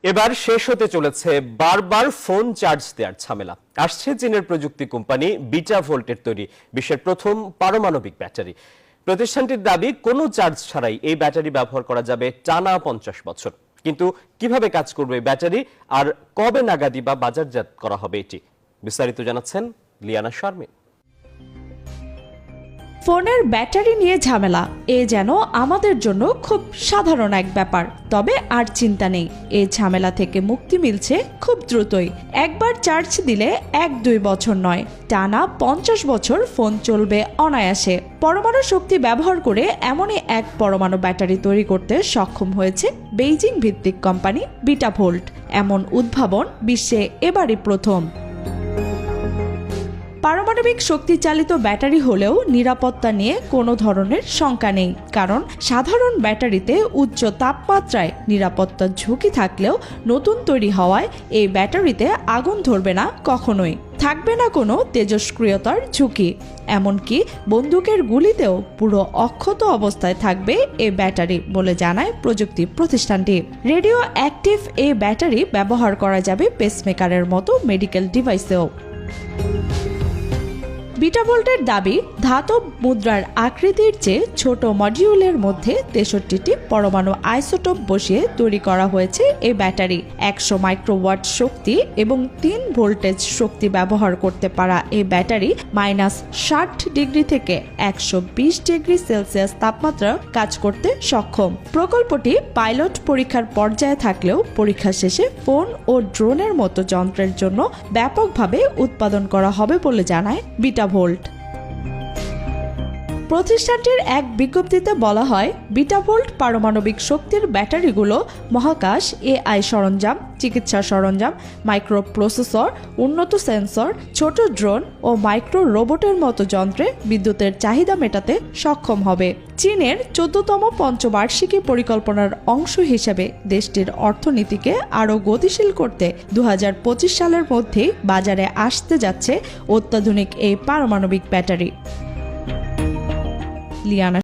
এবার শেষ হতে চলেছে বারবার ফোন চার্জ দেওয়ার ঝামেলা। আসছে চীনের প্রযুক্তি কোম্পানি বিটা ভোল্টের তৈরি বিশ্বের প্রথম পারমাণবিক ব্যাটারি। প্রতিষ্ঠানটির দাবি কোনো চার্জ ছাড়াই এই ব্যাটারি ব্যবহার করা যাবে টানা 50 বছর। কিন্তু কিভাবে কাজ করবে ব্যাটারি আর কবে নাগাদই বা বাজারজাত করা হবে এটি, বিস্তারিত জানাচ্ছেন লিয়ানা শারমিন। ফোনের ব্যাটারি নিয়ে ঝামেলা যেন আমাদের জন্য খুব সাধারণ এক ব্যাপার, তবে আর চিন্তা নেই, এই ঝামেলা থেকে মুক্তি মিলছে খুব দ্রুতই। একবার চার্জ দিলে 1-2 বছর নয়, টানা 50 বছর ফোন চলবে অনায়াসে। পরমাণু শক্তি ব্যবহার করে এমনই এক পরমাণু ব্যাটারি তৈরি করতে সক্ষম হয়েছে বেইজিং ভিত্তিক কোম্পানি বিটা ভোল্ট। এমন উদ্ভাবন বিশ্বে এবারই প্রথম। পারমাণবিক শক্তি চালিত ব্যাটারি হলেও নিরাপত্তা নিয়ে কোনো ধরনের শঙ্কা নেই, কারণ সাধারণ ব্যাটারিতে উচ্চ তাপমাত্রায় নিরাপত্তার ঝুঁকি থাকলেও নতুন তৈরি হওয়ায় এই ব্যাটারিতে আগুন ধরবে না কখনোই, থাকবে না কোনো তেজস্ক্রিয়তার ঝুঁকি। এমনকি বন্দুকের গুলিতেও পুরো অক্ষত অবস্থায় থাকবে এই ব্যাটারি বলে জানায় প্রযুক্তি প্রতিষ্ঠানটি। রেডিও অ্যাক্টিভ এই ব্যাটারি ব্যবহার করা যাবে পেসমেকারের মতো মেডিকেল ডিভাইসেও। বিটা ভোল্টের দাবি, ধাতব মুদ্রার আকৃতির চেয়ে ছোট মডিউলের মধ্যে 63টি পরমাণু আইসোটোপ বসিয়ে তৈরি করা হয়েছে এই ব্যাটারি। 100 মাইক্রোওয়াট শক্তি এবং 3 ভোল্টেজ শক্তি ব্যবহার করতে পারা এই ব্যাটারি -60 ডিগ্রি থেকে 120 ডিগ্রি সেলসিয়াস তাপমাত্রা কাজ করতে সক্ষম। প্রকল্পটি পাইলট পরীক্ষার পর্যায়ে থাকলেও পরীক্ষা শেষে ফোন ও ড্রোনের মতো যন্ত্রের জন্য ব্যাপকভাবে উৎপাদন করা হবে বলে জানায় বিটা ভোল্ট। প্রতিষ্ঠানটির এক বিজ্ঞপ্তিতে বলা হয়, বিটা ভোল্ট পারমাণবিক শক্তির ব্যাটারিগুলো মহাকাশ, AI সরঞ্জাম, চিকিৎসা সরঞ্জাম, মাইক্রো প্রসেসর, উন্নত সেন্সর, ছোট ড্রোন ও মাইক্রো রোবটের মতো যন্ত্রে বিদ্যুতের চাহিদা মেটাতে সক্ষম হবে। চীনের 14তম পঞ্চবার্ষিকী পরিকল্পনার অংশ হিসেবে দেশটির অর্থনীতিকে আরও গতিশীল করতে 2025 সালের মধ্যেই বাজারে আসতে যাচ্ছে অত্যাধুনিক এই পারমাণবিক ব্যাটারি। লিয়ানা